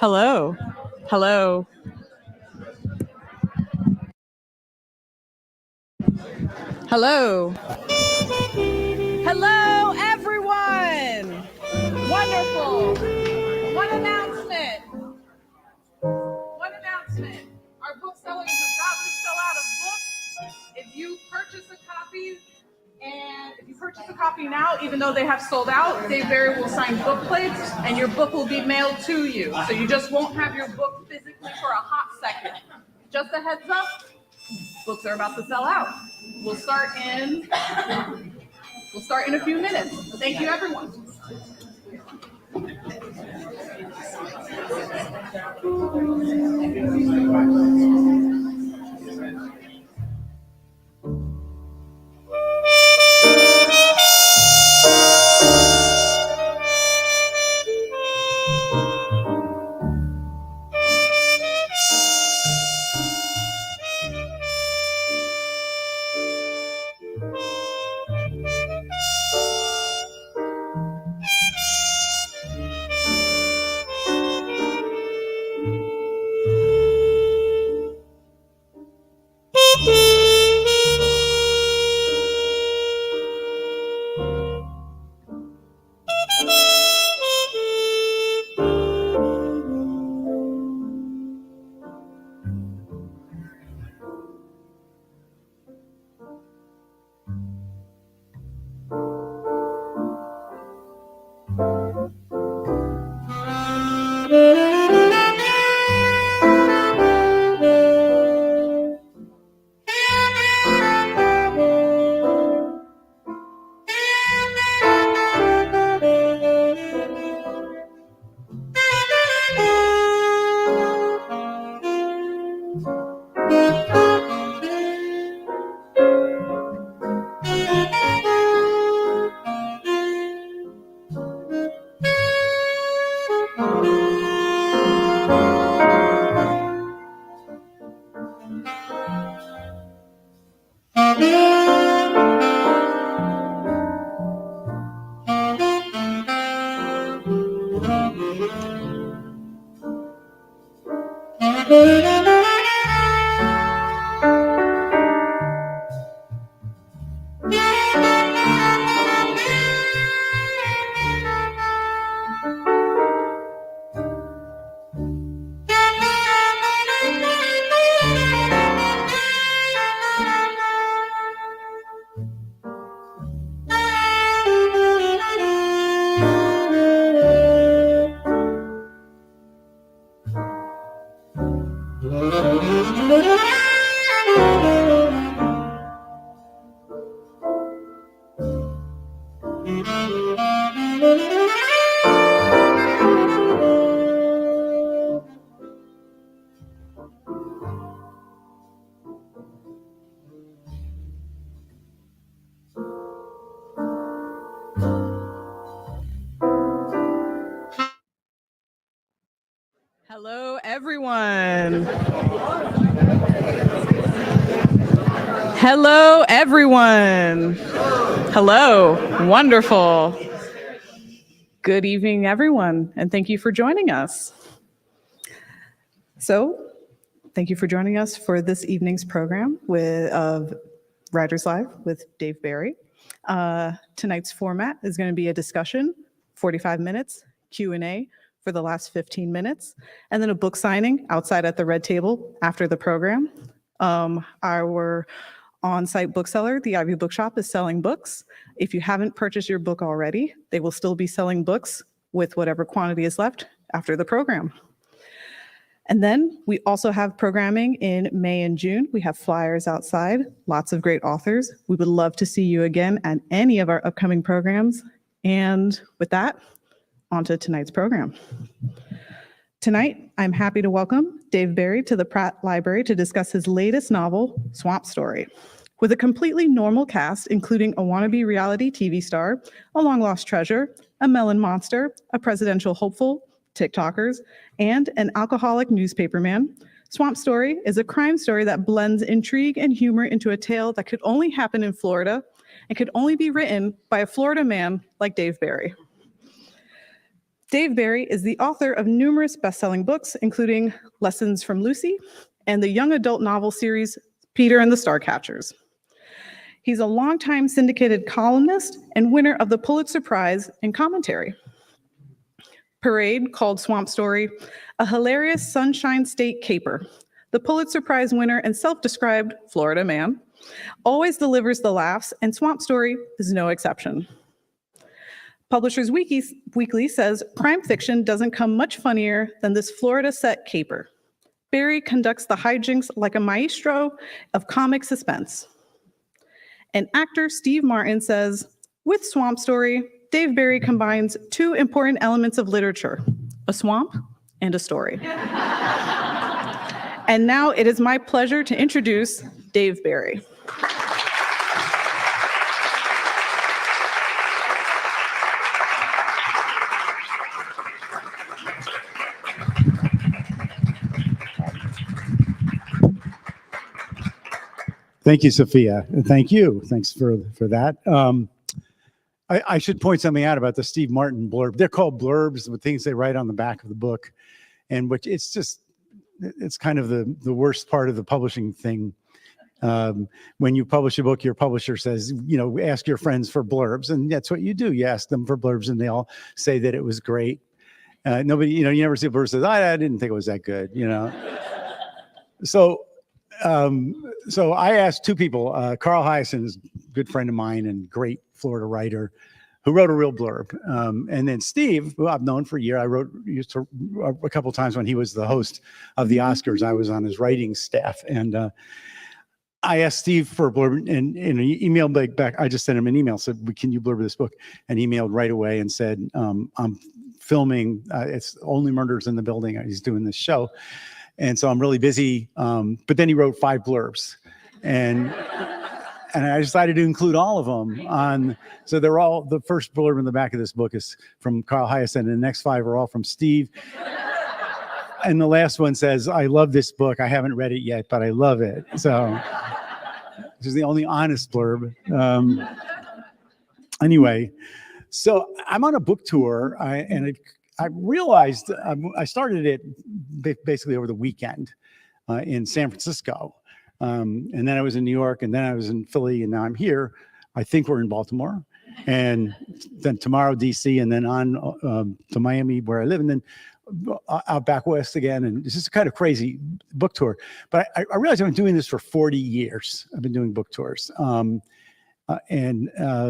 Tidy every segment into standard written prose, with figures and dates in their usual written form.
Hello. Hello. Hello. Hello, everyone. Wonderful. One announcement. Our bookseller is about to sell out of books. If you purchase a copy now, even though they have sold out, they very well sign book plates, and your book will be mailed to you. So you just won't have your book physically for a hot second. Just a heads up, books are about to sell out. We'll start in a few minutes. Thank you, everyone. Hello, everyone. Hello, everyone. Hello. Wonderful. Good evening, everyone, and thank you for joining us. So, thank you for joining us for this evening's program of Writers Live with Dave Barry. Tonight's format is going to be a discussion, 45 minutes, Q&A for the last 15 minutes, and then a book signing outside at the red table after the program. Our on-site bookseller, the Ivy Bookshop, is selling books. If you haven't purchased your book already, they will still be selling books with whatever quantity is left after the program. And then we also have programming in May and June. We have flyers outside, lots of great authors. We would love to see you again at any of our upcoming programs. And with that, on to tonight's program. Tonight, I'm happy to welcome Dave Barry to the Pratt Library to discuss his latest novel, Swamp Story. With a completely normal cast, including a wannabe reality TV star, a long-lost treasure, a melon monster, a presidential hopeful, TikTokers, and an alcoholic newspaperman, Swamp Story is a crime story that blends intrigue and humor into a tale that could only happen in Florida and could only be written by a Florida man like Dave Barry. Dave Barry is the author of numerous best-selling books, including Lessons from Lucy and the young adult novel series Peter and the Starcatchers. He's a longtime syndicated columnist and winner of the Pulitzer Prize in commentary. Parade called Swamp Story a hilarious Sunshine State caper. The Pulitzer Prize winner and self-described Florida man always delivers the laughs, and Swamp Story is no exception. Publishers Weekly says crime fiction doesn't come much funnier than this Florida set caper. Barry conducts the hijinks like a maestro of comic suspense. And actor Steve Martin says, with Swamp Story, Dave Barry combines two important elements of literature, a swamp and a story. And now it is my pleasure to introduce Dave Barry. Thank you, Sophia. Thank you. Thanks for that. I should point something out about the Steve Martin blurb. They're called blurbs, the things they write on the back of the book, and which it's kind of the worst part of the publishing thing. When you publish a book, your publisher says, ask your friends for blurbs, and that's what you do. You ask them for blurbs, and they all say that it was great. Nobody, you never see a blurb that says, I didn't think it was that good, So I asked two people. Carl Hyacin is a good friend of mine and great Florida writer who wrote a real blurb. And then Steve, who I've known for a year, used to a couple of times when he was the host of the Oscars. I was on his writing staff. And I asked Steve for a blurb, and he emailed back. I just sent him an email, said, can you blurb this book? And he emailed right away and said, I'm filming, it's Only Murders in the Building. He's doing this show. And so I'm really busy, but then he wrote 5 blurbs, and I decided to include all of them so they're all, the first blurb in the back of this book is from Carl Hyacin, and the next 5 are all from Steve. And the last one says, I love this book. I haven't read it yet, but I love it. So this is the only honest blurb. Anyway, so I'm on a book tour, I realized I started it basically over the weekend in San Francisco. And then I was in New York, and then I was in Philly, and now I'm here. I think we're in Baltimore. And then tomorrow, DC, and then on to Miami, where I live, and then out back west again. And it's just a kind of crazy book tour. But I realized I've been doing this for 40 years. I've been doing book tours. I am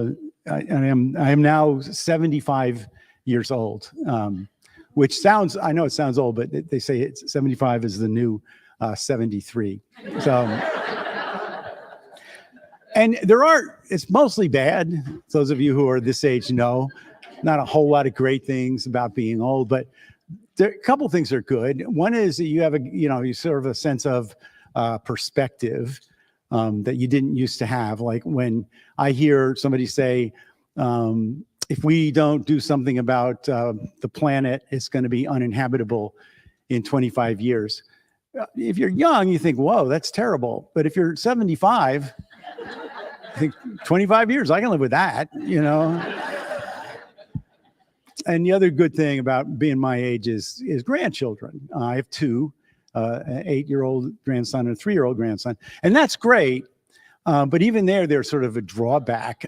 now 75 years old, which I know it sounds old, but they say it's 75 is the new 73. So, and it's mostly bad. Those of you who are this age know, not a whole lot of great things about being old, but a couple things are good. One is that you have you sort of a sense of perspective that you didn't used to have. Like when I hear somebody say, if we don't do something about the planet, it's going to be uninhabitable in 25 years. If you're young, you think, whoa, that's terrible. But if you're 75, I think 25 years, I can live with that, And the other good thing about being my age is grandchildren. I have 2, an 8-year-old grandson and a 3-year-old grandson. And that's great. But even there's sort of a drawback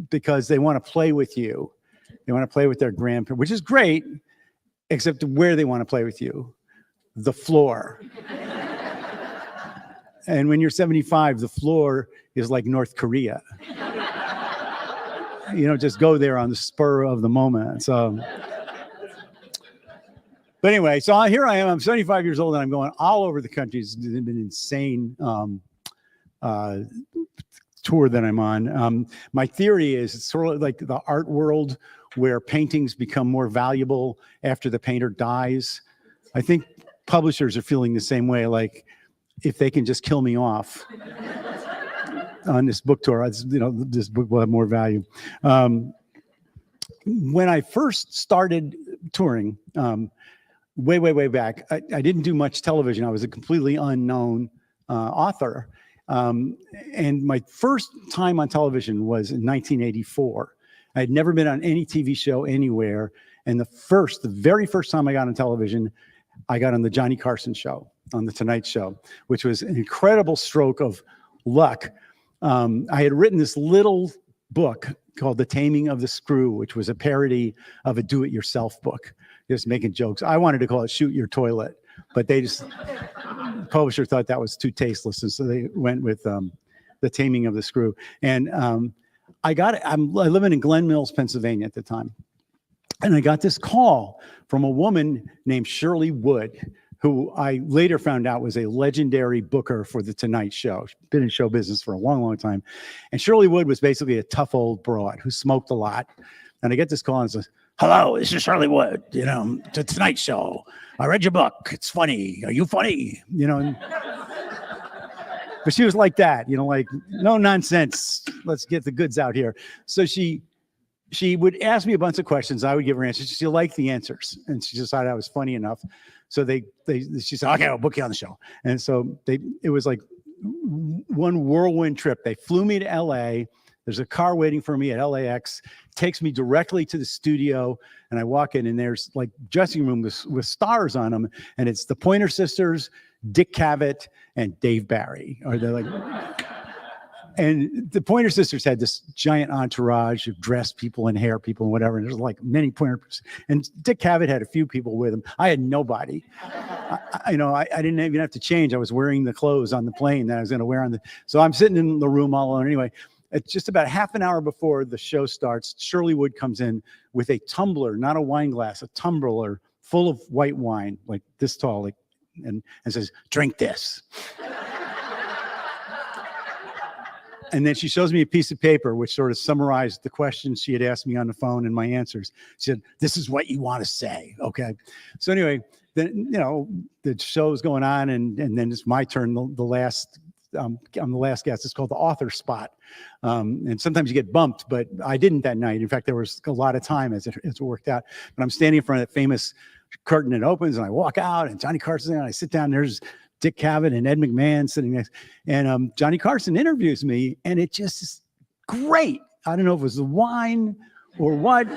because they want to play with you. They want to play with their grandparents, which is great, except where they want to play with you, the floor. And when you're 75, the floor is like North Korea. Just go there on the spur of the moment. So, but anyway, so here I am. I'm 75 years old, and I'm going all over the country. It's been an insane tour that I'm on. My theory is it's sort of like the art world where paintings become more valuable after the painter dies. I think publishers are feeling the same way, like if they can just kill me off on this book tour, this book will have more value. When I first started touring, way back, I didn't do much television. I was a completely unknown author. And my first time on television was in 1984. I had never been on any TV show anywhere. And the very first time I got on television, I got on the Johnny Carson show, on the Tonight Show, which was an incredible stroke of luck. I had written this little book called The Taming of the Screw, which was a parody of a do-it-yourself book, just making jokes. I wanted to call it Shoot Your Toilet, but the publisher thought that was too tasteless, and so they went with The Taming of the Screw. And I living in Glen Mills, Pennsylvania at the time, and I got this call from a woman named Shirley Wood, who I later found out was a legendary booker for The Tonight Show. She's been in show business for a long time. And Shirley Wood was basically a tough old broad who smoked a lot. And I get this call and says, "Hello, this is Shirley Wood, The Tonight Show. I read your book. It's funny. Are you funny?" But she was like that, like, no nonsense. Let's get the goods out here. So she would ask me a bunch of questions. I would give her answers. She liked the answers, and she decided I was funny enough. So she said, "Okay, I'll book you on the show." And so it was like one whirlwind trip. They flew me to LA. There's a car waiting for me at LAX, takes me directly to the studio, and I walk in, and there's like dressing room with stars on them, and it's the Pointer Sisters, Dick Cavett, and Dave Barry. And the Pointer Sisters had this giant entourage of dressed people and hair people and whatever. And there's like many Pointers. And Dick Cavett had a few people with him. I had nobody. I didn't even have to change. I was wearing the clothes on the plane that I was going to wear so I'm sitting in the room all alone. Anyway, it's just about half an hour before the show starts. Shirley Wood comes in with a tumbler, not a wine glass, a tumbler full of white wine, like this tall, and says, "Drink this." And then she shows me a piece of paper which sort of summarized the questions she had asked me on the phone and my answers. She said, "This is what you want to say." Okay. So anyway, then, the show's going on, and then it's my turn. I'm the last guest. It's called the author spot. And sometimes you get bumped, but I didn't that night. In fact, there was a lot of time as it worked out. But I'm standing in front of that famous curtain that opens, and I walk out, and Johnny Carson's there, and I sit down, and there's Dick Cavett and Ed McMahon sitting next, and Johnny Carson interviews me, and it just is great. I don't know if it was the wine or what,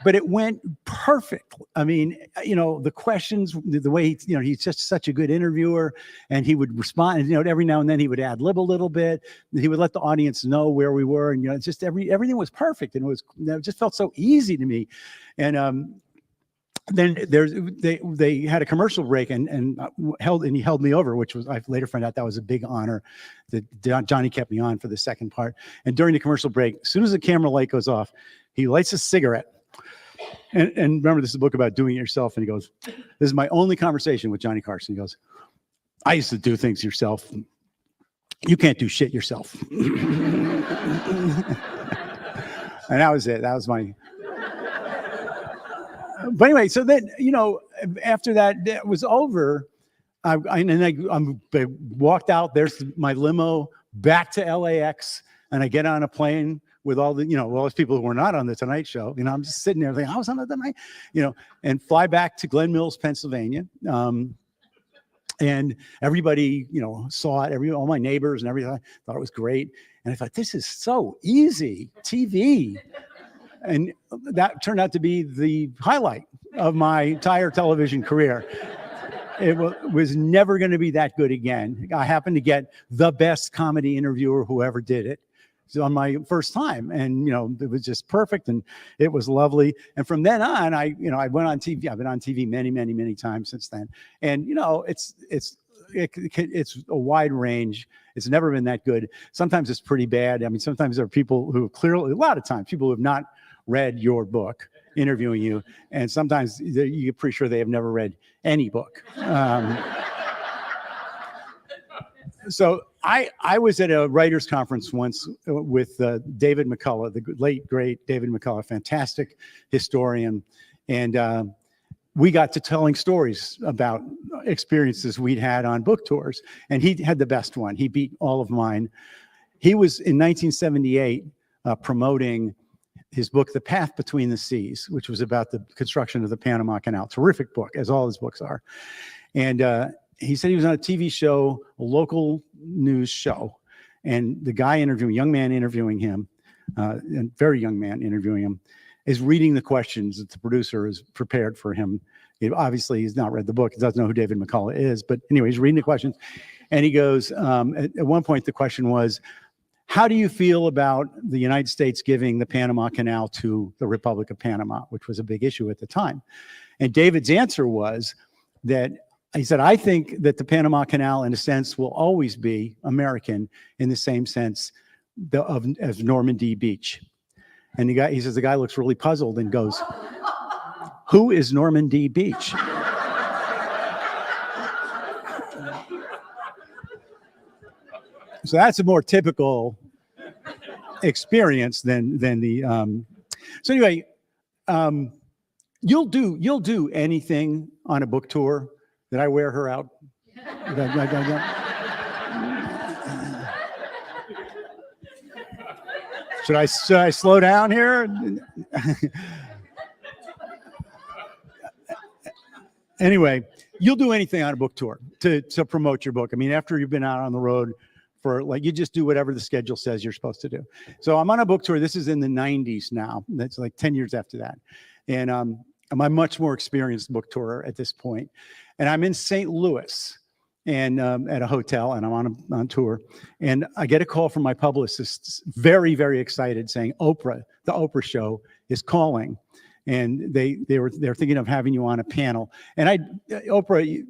but it went perfect. I mean, the questions, the way he's just such a good interviewer, and he would respond, and every now and then he would ad-lib a little bit. He would let the audience know where we were, and it's just everything was perfect, and it just felt so easy to me. And then they had a commercial break and he held me over, which was, I later found out that was a big honor that Johnny kept me on for the second part. And during the commercial break, as soon as the camera light goes off, he lights a cigarette. And remember, this is a book about doing it yourself. And he goes, "This is my only conversation with Johnny Carson." He goes, "I used to do things yourself. You can't do shit yourself." And that was it. That was my... But anyway, so then, after that was over, I walked out. There's my limo back to LAX, and I get on a plane with all those people who were not on the Tonight Show. I'm just sitting there thinking, I was on the Tonight, and fly back to Glen Mills, Pennsylvania. And everybody, saw it. All my neighbors and everything thought it was great. And I thought, this is so easy, TV. And that turned out to be the highlight of my entire television career. It was never going to be that good again. I happened to get the best comedy interviewer who ever did it on my first time. And, it was just perfect, and it was lovely. And from then on, I went on TV. I've been on TV many times since then. And, it's a wide range. It's never been that good. Sometimes it's pretty bad. I mean, sometimes there are people who clearly, a lot of times, people who have not read your book interviewing you, and sometimes you're pretty sure they have never read any book. So I was at a writers conference once with David McCullough, the late great David McCullough, fantastic historian, and we got to telling stories about experiences we'd had on book tours. And he had the best one. He beat all of mine. He was in 1978 promoting his book, The Path Between the Seas, which was about the construction of the Panama Canal. Terrific book, as all his books are. And he said he was on a TV show, a local news show. And the guy interviewing, young man interviewing him, a very young man interviewing him, is reading the questions that the producer has prepared for him. Obviously, he's not read the book. He doesn't know who David McCullough is. But anyway, he's reading the questions. And he goes, at one point, the question was, how do you feel about the United States giving the Panama Canal to the Republic of Panama, which was a big issue at the time? And David's answer was that, he said, I think that the Panama Canal, in a sense, will always be American in the same sense as Normandy Beach. And he says, the guy looks really puzzled and goes, who is Normandy Beach? So that's a more typical experience than the. So anyway, you'll do anything on a book tour. Did I wear her out? Should I slow down here? Anyway, you'll do anything on a book tour to promote your book. I mean, after you've been out on the road for, like, you just do whatever the schedule says you're supposed to do. So I'm on a book tour. This is in the 90s now. That's like 10 years after that. And I'm a much more experienced book tourer at this point. And I'm in St. Louis and at a hotel, and I'm on tour. And I get a call from my publicist, very, very excited, saying Oprah, the Oprah show is calling. And they're thinking of having you on a panel. And Oprah,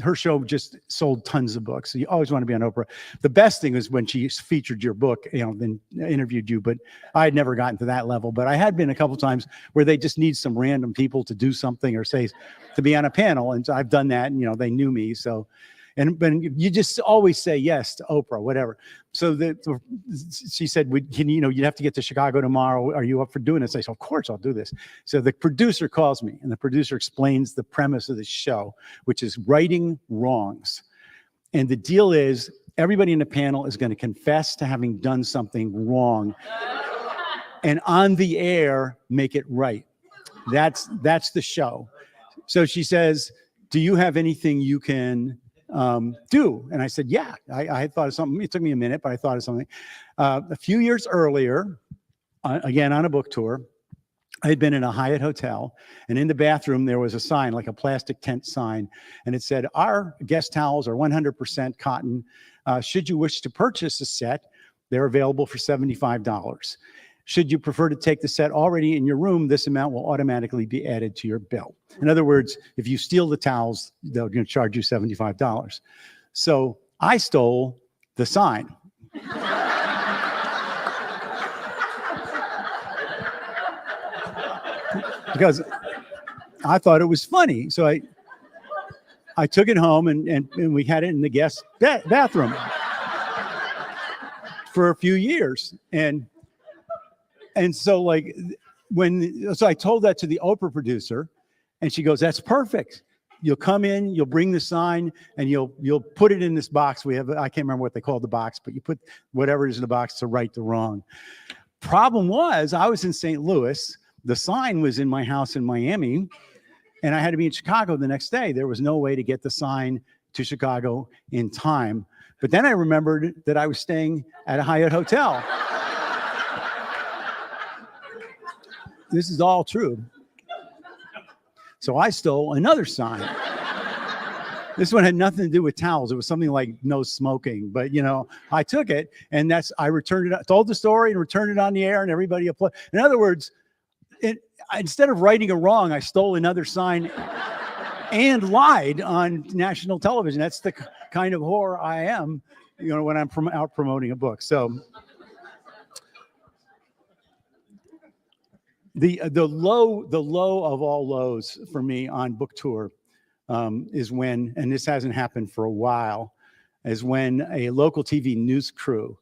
her show just sold tons of books. So you always want to be on Oprah. The best thing is when she featured your book, then interviewed you. But I had never gotten to that level. But I had been a couple times where they just need some random people to do something or say to be on a panel. And so I've done that, and they knew me. So, but you just always say yes to Oprah, whatever. So she said, you have to get to Chicago tomorrow. Are you up for doing this? I said, of course I'll do this. So the producer calls me, and the producer explains the premise of the show, which is righting wrongs. And the deal is everybody in the panel is going to confess to having done something wrong, and on the air, make it right. That's the show. So she says, do you have anything you can do? And I said, yeah, I had thought of something. It took me a minute, but I thought of something. A few years earlier, again, on a book tour, I had been in a Hyatt hotel, and in the bathroom, there was a sign, like a plastic tent sign, and it said, our guest towels are 100% cotton. Should you wish to purchase a set, they're available for $75. Should you prefer to take the set already in your room, this amount will automatically be added to your bill. In other words, if you steal the towels, they're going to charge you $75. So I stole the sign. Because I thought it was funny. So I took it home, and we had it in the guest bathroom for a few years. And so so I told that to the Oprah producer, and she goes, that's perfect. You'll come in, you'll bring the sign, and you'll put it in this box. I can't remember what they called the box, but you put whatever is in the box to right the wrong. Problem was, I was in St. Louis. The sign was in my house in Miami, and I had to be in Chicago the next day. There was no way to get the sign to Chicago in time. But then I remembered that I was staying at a Hyatt hotel. This is all true. So I stole another sign. This one had nothing to do with towels. It was something like no smoking. But, I took it, and I returned it, told the story and returned it on the air, and everybody applauded. In other words, instead of righting a wrong, I stole another sign and lied on national television. That's the kind of whore I am, when I'm out promoting a book. So the low of all lows for me on book tour is when, and this hasn't happened for a while, is when a local TV news crew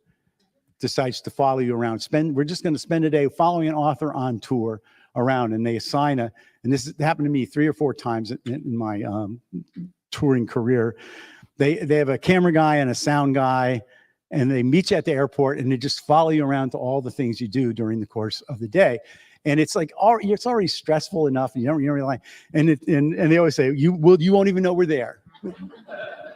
decides to follow you around. We're just going to spend a day following an author on tour. around, and they assign and this happened to me 3 or 4 times in my touring career. They have a camera guy and a sound guy, and they meet you at the airport, and they just follow you around to all the things you do during the course of the day. And it's like, it's already stressful enough, and you don't really like, and they always say, you won't even know we're there,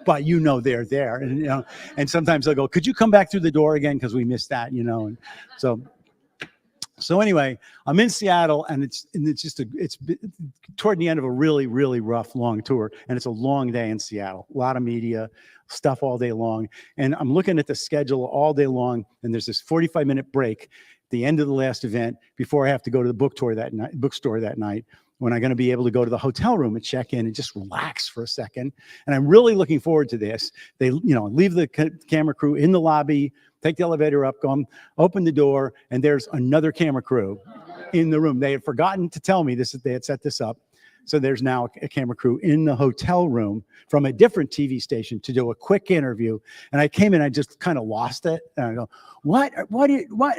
but they're there. And and sometimes they'll go, could you come back through the door again, because we missed that, and so anyway, I'm in Seattle, and it's toward the end of a really, really rough, long tour, and it's a long day in Seattle. A lot of media stuff all day long, and I'm looking at the schedule all day long, and there's this 45-minute break at the end of the last event before I have to go to the bookstore that night, when I'm going to be able to go to the hotel room and check in and just relax for a second. And I'm really looking forward to this. They, leave the camera crew in the lobby, take the elevator up, open the door, and there's another camera crew in the room. They had forgotten to tell me they had set this up. So there's now a camera crew in the hotel room from a different TV station to do a quick interview. And I came in, I just kind of lost it. And I go, what?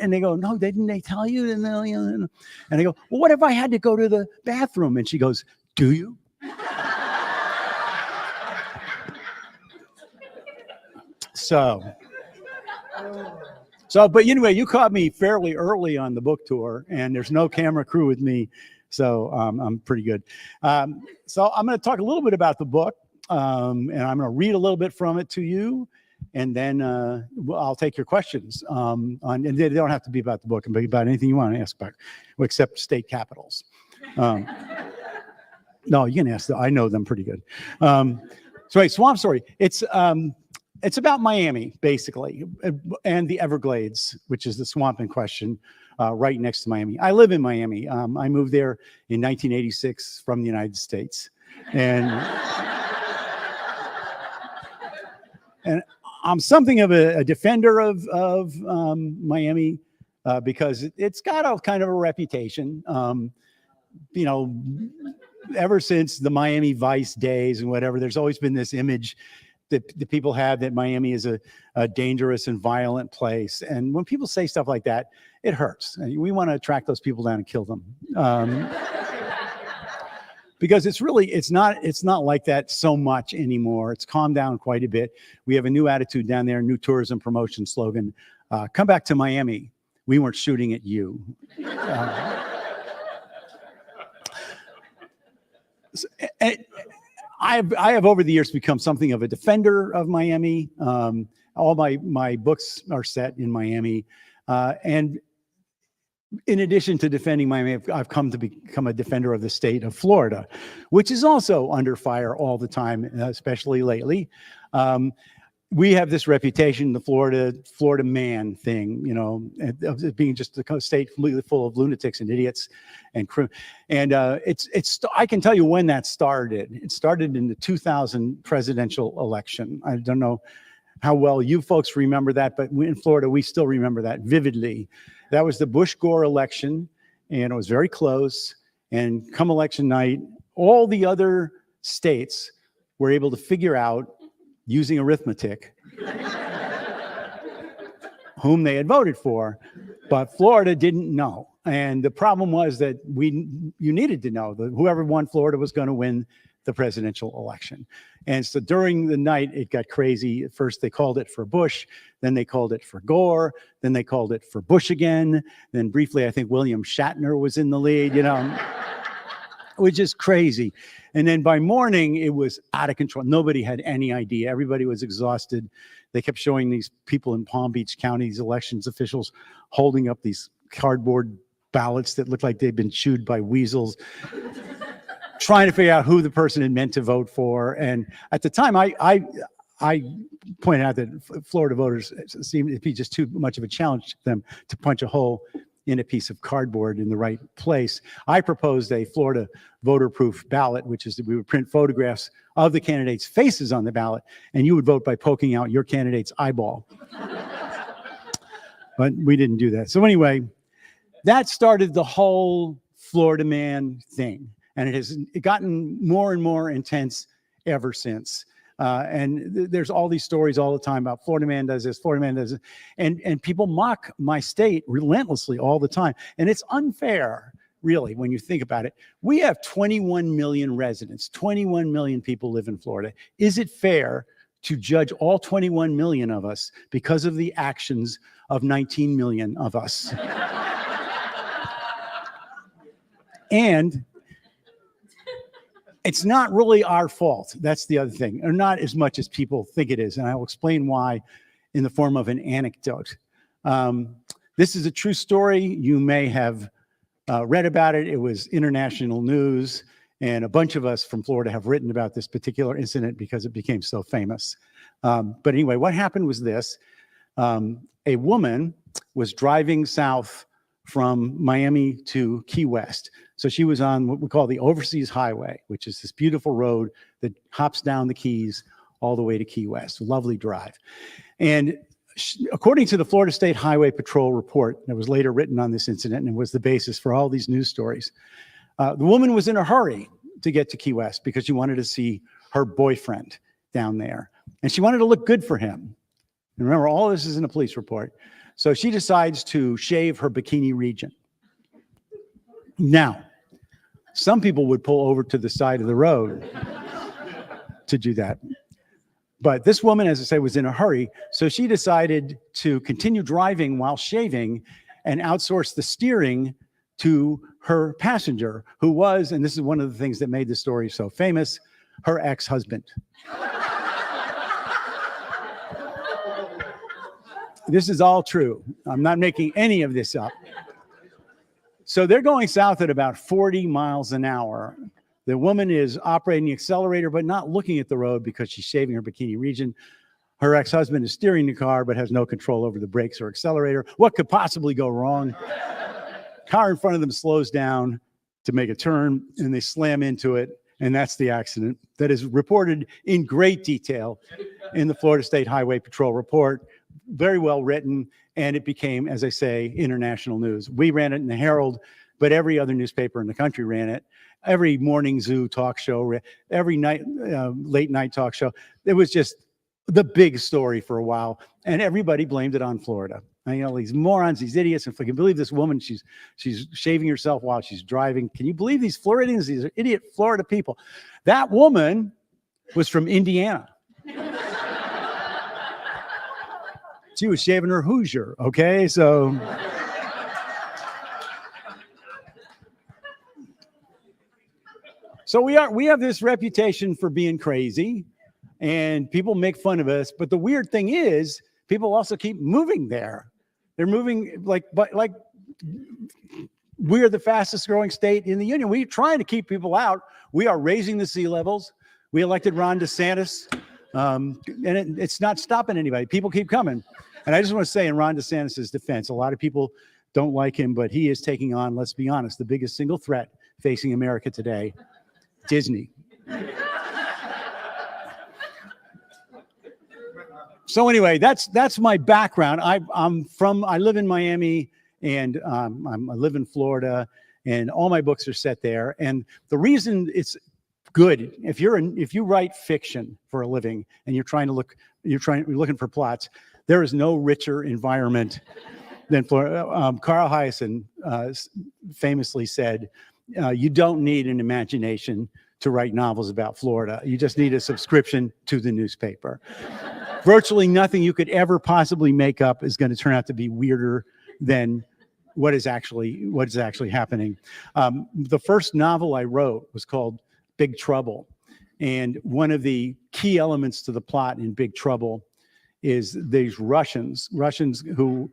And they go, no, didn't they tell you? And I go, well, what if I had to go to the bathroom? And she goes, do you? But anyway, you caught me fairly early on the book tour, and there's no camera crew with me. So I'm pretty good. So I'm going to talk a little bit about the book, and I'm going to read a little bit from it to you, and then I'll take your questions. And they don't have to be about the book, and be about anything you want to ask about, except state capitals. No, you can ask them. I know them pretty good. So Swamp Story. It's about Miami, basically, and the Everglades, which is the swamp in question. Right next to Miami. I live in Miami. I moved there in 1986 from the United States. And I'm something of a defender of Miami because it's got a kind of a reputation. Ever since the Miami Vice days and whatever, there's always been this image that the people have that Miami is a dangerous and violent place. And when people say stuff like that, it hurts. We want to track those people down and kill them. Because it's not like that so much anymore. It's calmed down quite a bit. We have a new attitude down there, new tourism promotion slogan, come back to Miami. We weren't shooting at you. I have over the years become something of a defender of Miami. All my books are set in Miami. And in addition to defending Miami, I've come to become a defender of the state of Florida, which is also under fire all the time, especially lately. We have this reputation, the Florida man thing, of being just a state completely full of lunatics and idiots and I can tell you when that started. It started in the 2000 presidential election. I don't know how well you folks remember that, but in Florida, we still remember that vividly. That was the Bush-Gore election, and it was very close. And come election night, all the other states were able to figure out, using arithmetic, whom they had voted for, but Florida didn't know. And the problem was that you needed to know that whoever won Florida was going to win the presidential election. And so during the night, it got crazy. At first, they called it for Bush. Then they called it for Gore. Then they called it for Bush again. Then briefly, I think William Shatner was in the lead, which is crazy. And then by morning, it was out of control. Nobody had any idea. Everybody was exhausted. They kept showing these people in Palm Beach County, these elections officials, holding up these cardboard ballots that looked like they'd been chewed by weasels, trying to figure out who the person had meant to vote for. And at the time, I pointed out that Florida voters seemed to be just too much of a challenge to them to punch a hole in a piece of cardboard in the right place. I proposed a Florida voter-proof ballot, which is that we would print photographs of the candidates' faces on the ballot, and you would vote by poking out your candidate's eyeball. But we didn't do that. So anyway, that started the whole Florida man thing. And it has gotten more and more intense ever since. And there's all these stories all the time about Florida man does this, Florida man does this. And people mock my state relentlessly all the time. And it's unfair really, when you think about it. We have 21 million residents, 21 million people live in Florida. Is it fair to judge all 21 million of us because of the actions of 19 million of us? And it's not really our fault. That's the other thing, or not as much as people think it is. And I will explain why in the form of an anecdote. This is a true story. You may have read about it. It was international news. And a bunch of us from Florida have written about this particular incident because it became so famous. But anyway, what happened was this. A woman was driving south from Miami to Key West. So she was on what we call the Overseas Highway, which is this beautiful road that hops down the Keys all the way to Key West. Lovely drive. And according to the Florida State Highway Patrol report that was later written on this incident and was the basis for all these news stories, the woman was in a hurry to get to Key West because she wanted to see her boyfriend down there. And she wanted to look good for him. And remember, all this is in a police report. So she decides to shave her bikini region. Now, some people would pull over to the side of the road to do that. But this woman, as I say, was in a hurry. So she decided to continue driving while shaving and outsource the steering to her passenger, who was, and this is one of the things that made the story so famous, her ex-husband. This is all true. I'm not making any of this up. So they're going south at about 40 miles an hour. The woman is operating the accelerator, but not looking at the road because she's shaving her bikini region. Her ex-husband is steering the car, but has no control over the brakes or accelerator. What could possibly go wrong? Car in front of them slows down to make a turn, and they slam into it. And that's the accident that is reported in great detail in the Florida State Highway Patrol report. Very well written, and it became, as I say, international news. We ran it in the Herald, but every other newspaper in the country ran it. Every morning zoo talk show, every night late night talk show. It was just the big story for a while, and everybody blamed it on Florida. And, you know, these morons, these idiots. If I can believe this woman, she's shaving herself while she's driving. Can you believe these Floridians? These are idiot Florida people. That woman was from Indiana. She was shaving her Hoosier, okay? So we have this reputation for being crazy, and people make fun of us. But the weird thing is, people also keep moving there. They're moving like we're the fastest growing state in the union. We're trying to keep people out. We are raising the sea levels. We elected Ron DeSantis, and it's not stopping anybody. People keep coming. And I just want to say in Ron DeSantis' defense, a lot of people don't like him, but he is taking on, let's be honest, the biggest single threat facing America today, Disney. So anyway, that's my background. I live in Miami, and I live in Florida, and all my books are set there. And the reason it's good, if you write fiction for a living and you're looking for plots, there is no richer environment than Florida. Carl Hiaasen famously said, you don't need an imagination to write novels about Florida. You just need a subscription to the newspaper. Virtually nothing you could ever possibly make up is going to turn out to be weirder than what is actually happening. The first novel I wrote was called Big Trouble. And one of the key elements to the plot in Big Trouble is these Russians who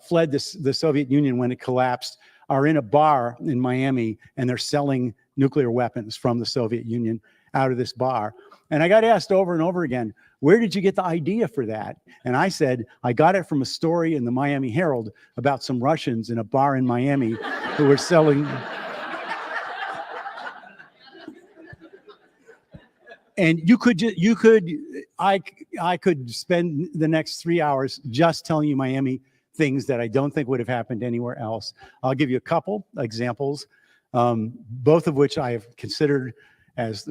fled the Soviet Union when it collapsed, are in a bar in Miami, and they're selling nuclear weapons from the Soviet Union out of this bar. And I got asked over and over again, where did you get the idea for that? And I said, I got it from a story in the Miami Herald about some Russians in a bar in Miami who were selling. And I could spend the next 3 hours just telling you Miami things that I don't think would have happened anywhere else. I'll give you a couple examples, both of which I have considered as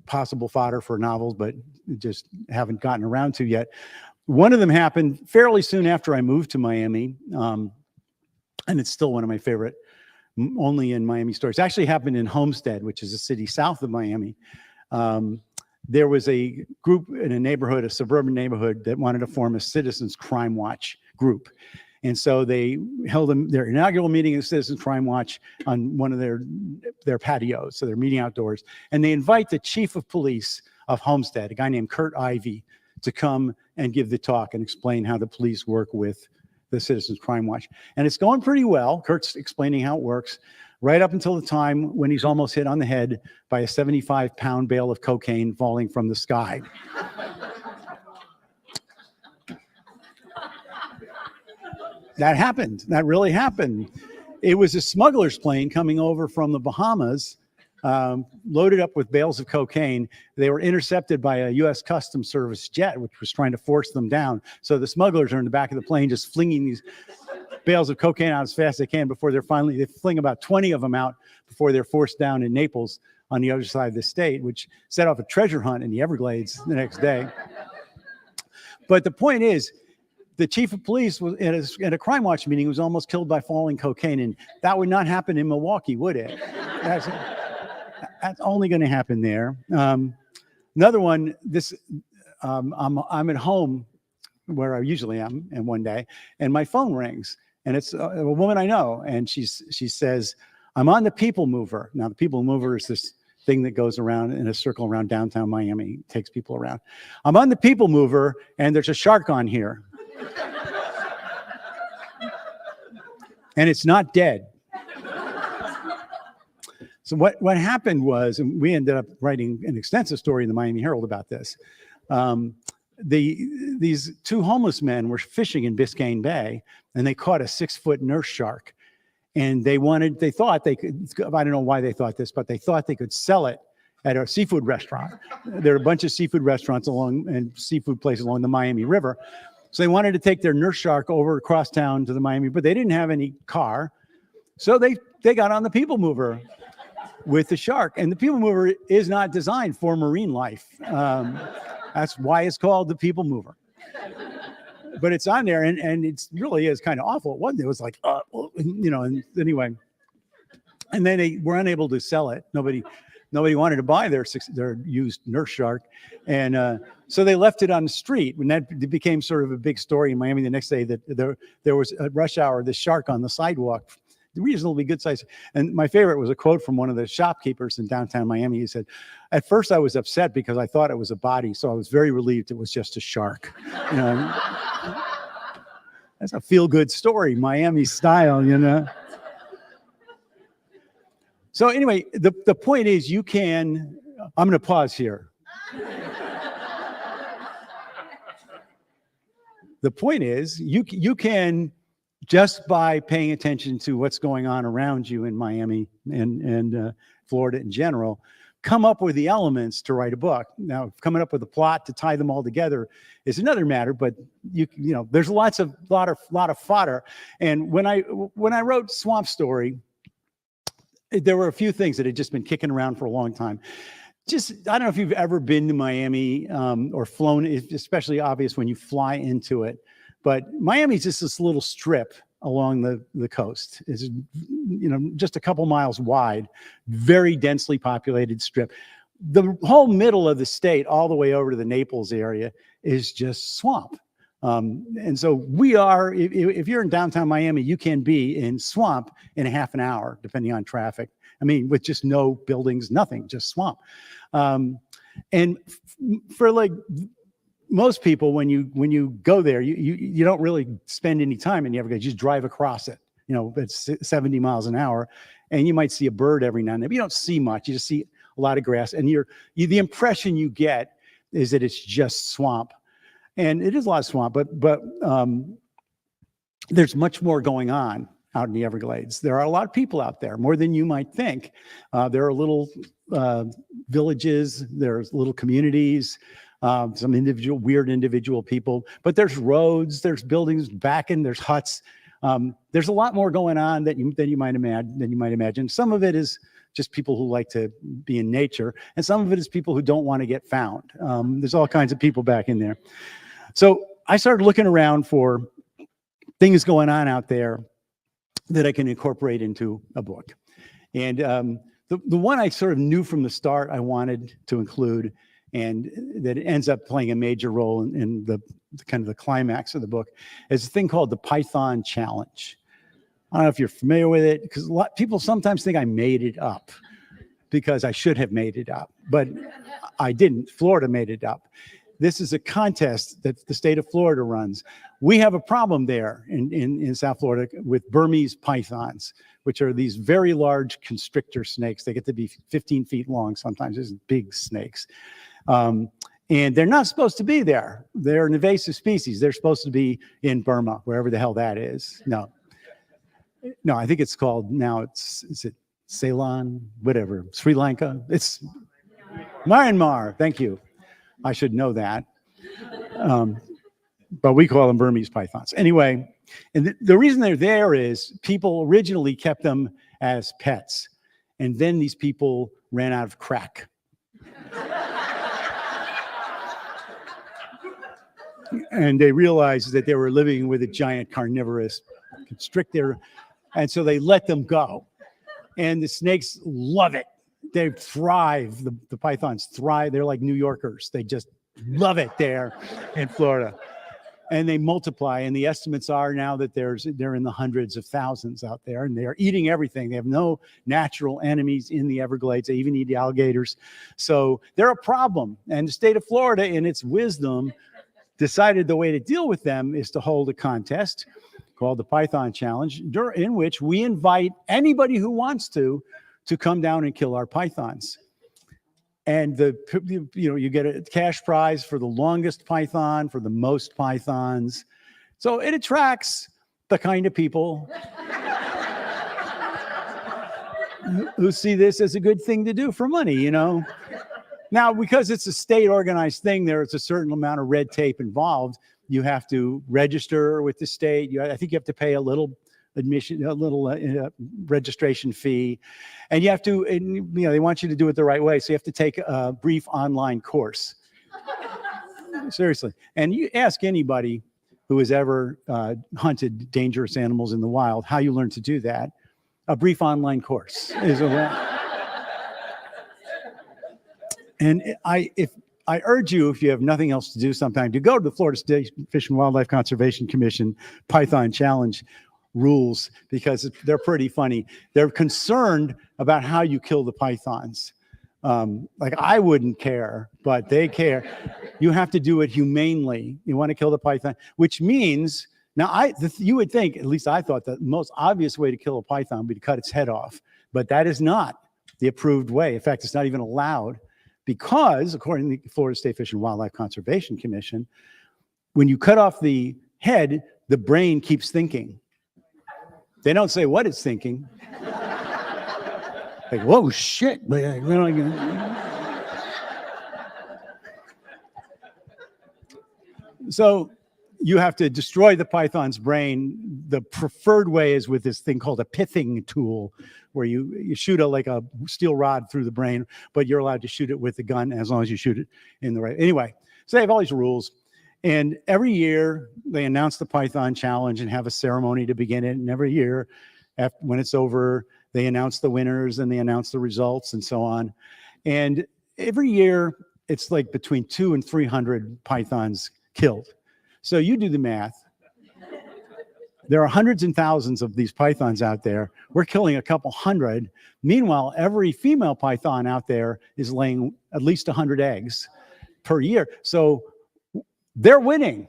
possible fodder for novels, but just haven't gotten around to yet. One of them happened fairly soon after I moved to Miami, and it's still one of my favorite only in Miami stories. It actually happened in Homestead, which is a city south of Miami. There was a group in a neighborhood, a suburban neighborhood, that wanted to form a citizens crime watch group. And so they held their inaugural meeting of Citizens Crime Watch on one of their patios. So they're meeting outdoors. And they invite the chief of police of Homestead, a guy named Kurt Ivey, to come and give the talk and explain how the police work with the Citizens Crime Watch. And it's going pretty well. Kurt's explaining how it works, right up until the time when he's almost hit on the head by a 75-pound bale of cocaine falling from the sky. That happened. That really happened. It was a smuggler's plane coming over from the Bahamas, loaded up with bales of cocaine. They were intercepted by a U.S. Customs Service jet, which was trying to force them down. So the smugglers are in the back of the plane just flinging these bales of cocaine out as fast as they can before they fling about 20 of them out before they're forced down in Naples on the other side of the state, which set off a treasure hunt in the Everglades the next day. But the point is, the chief of police was at a crime watch meeting, was almost killed by falling cocaine, and that would not happen in Milwaukee, would it? That's only going to happen there. Another one. I'm at home where I usually am, and one day, and my phone rings, and it's a woman I know, and she says, "I'm on the People Mover." Now, the People Mover is this thing that goes around in a circle around downtown Miami, takes people around. "I'm on the People Mover, and there's a shark on here. And it's not dead." So what happened was, and we ended up writing an extensive story in the Miami Herald about this. These two homeless men were fishing in Biscayne Bay, and they caught a 6-foot nurse shark. And they thought they could, I don't know why they thought this, but they thought they could sell it at a seafood restaurant. There are a bunch of seafood restaurants and seafood places along the Miami River. So they wanted to take their nurse shark over across town to the Miami, but they didn't have any car. So they got on the People Mover with the shark. And the People Mover is not designed for marine life. That's why it's called the People Mover. But it's on there, and it really is kind of awful. It was like, and anyway. And then they were unable to sell it. Nobody wanted to buy their used nurse shark. And so they left it on the street. When that became sort of a big story in Miami the next day, that there was at rush hour, the shark on the sidewalk, reasonably good size. And my favorite was a quote from one of the shopkeepers in downtown Miami. He said, "At first I was upset because I thought it was a body, so I was very relieved it was just a shark." That's a feel-good story, Miami style, So anyway, the point is, I'm going to pause here. The point is, you can, just by paying attention to what's going on around you in Miami and Florida in general, come up with the elements to write a book. Now, coming up with a plot to tie them all together is another matter, but there's a lot of fodder. And when I wrote Swamp Story, there were a few things that had just been kicking around for a long time. I don't know if you've ever been to Miami or flown. It's especially obvious when you fly into it. But Miami is just this little strip along the coast. It's just a couple miles wide, very densely populated strip. The whole middle of the state, all the way over to the Naples area, is just swamp. And so if you're in downtown Miami, you can be in swamp in a half an hour, depending on traffic. I mean, with just no buildings, nothing, just swamp. And for like most people, when you go there, you don't really spend any time in the Everglades. You just drive across it. It's 70 miles an hour, and you might see a bird every now and then. But you don't see much. You just see a lot of grass, and the impression you get is that it's just swamp. And it is a lot of swamp, but there's much more going on out in the Everglades. There are a lot of people out there, more than you might think. There are little villages, there's little communities, some weird individual people, but there's roads, there's buildings, there's huts. There's a lot more going on than you might imagine. Some of it is just people who like to be in nature, and some of it is people who don't want to get found. There's all kinds of people back in there. So I started looking around for things going on out there that I can incorporate into a book. And the one I sort of knew from the start I wanted to include, and that ends up playing a major role in the kind of the climax of the book, is a thing called the Python Challenge. I don't know if you're familiar with it, because a lot of people sometimes think I made it up, because I should have made it up, but I didn't. Florida made it up. This is a contest that the state of Florida runs. We have a problem there in South Florida with Burmese pythons, which are these very large constrictor snakes. They get to be 15 feet long sometimes. These big snakes. And they're not supposed to be there. They're an invasive species. They're supposed to be in Burma, wherever the hell that is. No, I think it's called now, is it Ceylon, whatever, Sri Lanka? It's Myanmar. Thank you. I should know that. But we call them Burmese pythons. Anyway, and the reason they're there is people originally kept them as pets. And then these people ran out of crack. And they realized that they were living with a giant carnivorous constrictor. And so they let them go. And the snakes love it. They thrive. The pythons thrive. They're like New Yorkers. They just love it there in Florida. And they multiply. And the estimates are now that they're in the hundreds of thousands out there. And they're eating everything. They have no natural enemies in the Everglades. They even eat the alligators. So they're a problem. And the state of Florida, in its wisdom, decided the way to deal with them is to hold a contest called the Python Challenge, in which we invite anybody who wants to come down and kill our pythons. And you get a cash prize for the longest python, for the most pythons. So it attracts the kind of people who see this as a good thing to do for money, you know. Now, because it's a state organized thing, there's a certain amount of red tape involved. You have to register with the state. I think you have to pay a little admission, a little registration fee, and you have to, they want you to do it the right way. So you have to take a brief online course. Seriously. And you ask anybody who has ever hunted dangerous animals in the wild how you learn to do that. A brief online course is a way. And I urge you, if you have nothing else to do sometime, to go to the Florida State Fish and Wildlife Conservation Commission Python Challenge rules, because they're pretty funny. They're concerned about how you kill the pythons. Like I wouldn't care, but they care. You have to do it humanely. You want to kill the python, which means, now you would think, at least I thought, the most obvious way to kill a python would be to cut its head off, but that is not the approved way. In fact, it's not even allowed. Because, according to the Florida State Fish and Wildlife Conservation Commission, when you cut off the head, the brain keeps thinking. They don't say what it's thinking. Like, whoa, shit. So you have to destroy the python's brain. The preferred way is with this thing called a pithing tool, where you shoot like a steel rod through the brain, but you're allowed to shoot it with a gun as long as you shoot it in the right. Anyway, so they have all these rules. And every year they announce the Python Challenge and have a ceremony to begin it. And every year, when it's over, they announce the winners and they announce the results and so on. And every year it's like between 200 and 300 pythons killed. So you do the math. There are hundreds and thousands of these pythons out there. We're killing a couple hundred. Meanwhile, every female python out there is laying at least 100 eggs per year. So they're winning.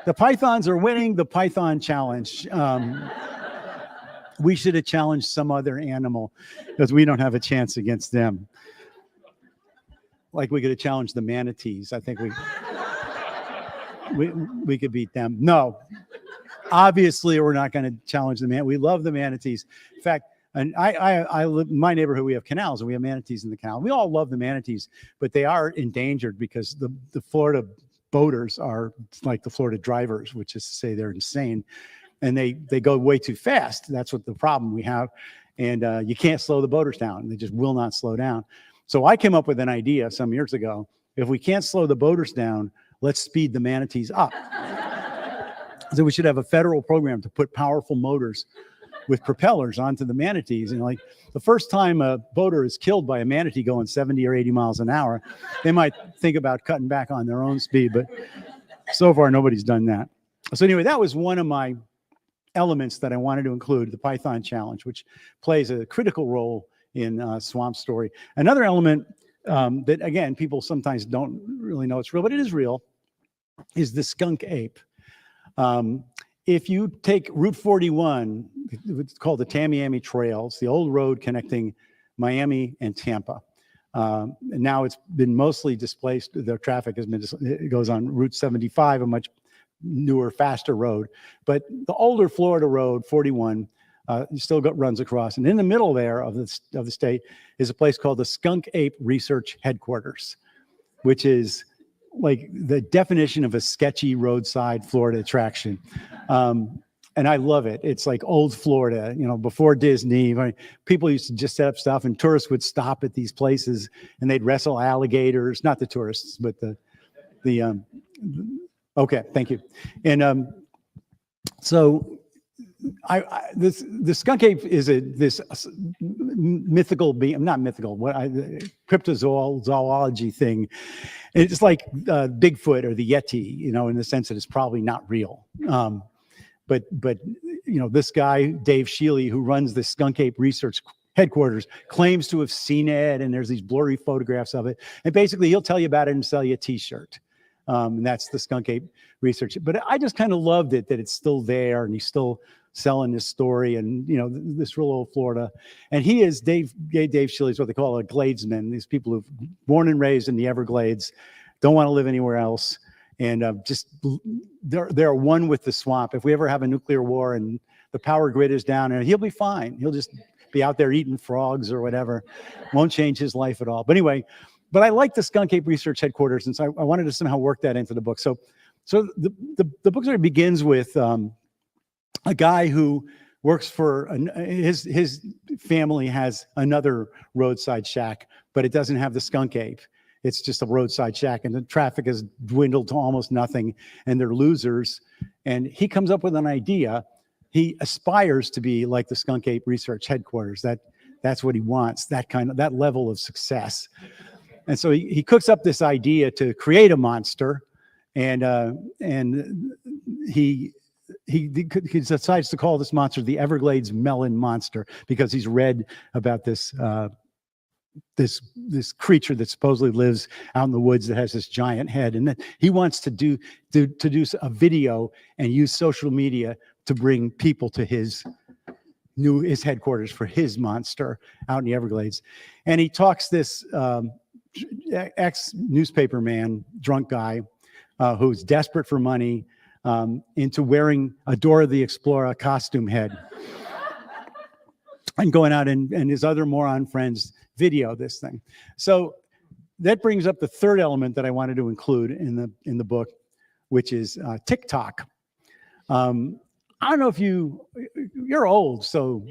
The pythons are winning the Python Challenge. We should have challenged some other animal, because we don't have a chance against them. Like we could have challenged the manatees. I think we could beat them. No, obviously we're not going to challenge the man. We love the manatees. In fact, and I live in my neighborhood. We have canals and we have manatees in the canal. We all love the manatees, but they are endangered because the Florida boaters are like the Florida drivers, which is to say they're insane, and they go way too fast. That's what the problem we have, and you can't slow the boaters down. They just will not slow down. So I came up with an idea some years ago. If we can't slow the boaters down, let's speed the manatees up. So we should have a federal program to put powerful motors with propellers onto the manatees. And like the first time a boater is killed by a manatee going 70 or 80 miles an hour, they might think about cutting back on their own speed, but so far nobody's done that. So anyway, that was one of my elements that I wanted to include, the Python challenge, which plays a critical role in Swamp Story. Another element that, again, people sometimes don't really know it's real, but it is real, is the skunk ape. If you take Route 41, it's called the Tamiami Trail. It's the old road connecting Miami and Tampa. And now it's been mostly displaced. The traffic has been, it goes on Route 75, a much newer, faster road. But the older Florida road, 41, still runs across. And in the middle there of the state is a place called the Skunk Ape Research Headquarters, which is like the definition of a sketchy roadside Florida attraction. And I love it. It's like old Florida, you know, before Disney. People used to just set up stuff, and tourists would stop at these places and they'd wrestle alligators, not the tourists, but okay, thank you. And so the skunk ape is this mythical being, not mythical, cryptozoology thing. It's like Bigfoot or the Yeti, you know, in the sense that it's probably not real. But you know, this guy, Dave Shealy, who runs the Skunk Ape Research Headquarters, claims to have seen it, and there's these blurry photographs of it. And basically, he'll tell you about it and sell you a T-shirt. And that's the Skunk Ape Research. But I just kind of loved it that it's still there, and he's still selling this story, and you know, this real old Florida. And he is Dave Shealy is what they call a Gladesman. These people who've born and raised in the Everglades, don't want to live anywhere else. And just they're one with the swamp. If we ever have a nuclear war and the power grid is down, and he'll be fine. He'll just be out there eating frogs or whatever. Won't change his life at all. But anyway, but I like the Skunk Ape Research Headquarters, and so I wanted to somehow work that into the book. So the book sort of begins with a guy who works for his family has another roadside shack, but it doesn't have the skunk ape. It's just a roadside shack, and the traffic has dwindled to almost nothing, and they're losers. And he comes up with an idea. He aspires to be like the Skunk Ape Research Headquarters. That's what he wants, that level of success. And so he cooks up this idea to create a monster, and he decides to call this monster the Everglades Melon Monster, because he's read about this creature that supposedly lives out in the woods that has this giant head, and that he wants to do a video and use social media to bring people to his headquarters for his monster out in the Everglades. And he talks this ex-newspaper man, drunk guy, who's desperate for money, into wearing a Dora the Explorer costume head and going out and his other moron friends video this thing. So that brings up the third element that I wanted to include in the book, which is TikTok. I don't know if you're old, so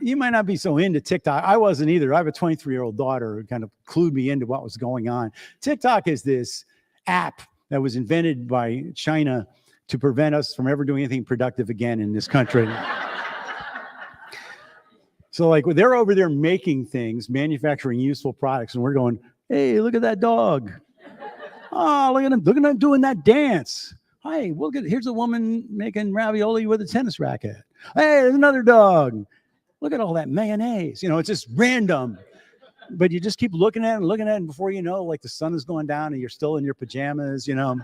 you might not be so into TikTok. I wasn't either. I have a 23-year-old daughter who kind of clued me into what was going on. TikTok is this app that was invented by China to prevent us from ever doing anything productive again in this country. So like they're over there making things, manufacturing useful products, and we're going, hey, look at that dog. Oh, look at him doing that dance. Hey, here's a woman making ravioli with a tennis racket. Hey, there's another dog. Look at all that mayonnaise. You know, it's just random. But you just keep looking at it, and before you know, like the sun is going down and you're still in your pajamas, you know.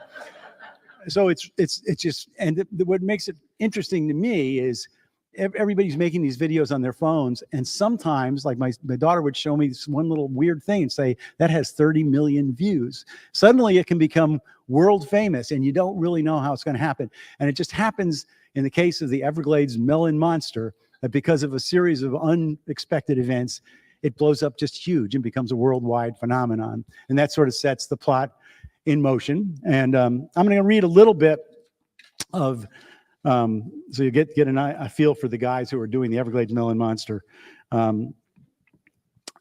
So it's just, and what makes it interesting to me is everybody's making these videos on their phones, and sometimes, like my daughter would show me this one little weird thing and say, that has 30 million views. Suddenly it can become world famous, and you don't really know how it's going to happen. And it just happens in the case of the Everglades Melon Monster, that because of a series of unexpected events, it blows up just huge and becomes a worldwide phenomenon. And that sort of sets the plot in motion. And I'm going to read a little bit of, so you get a feel for the guys who are doing the Everglades Melon Monster.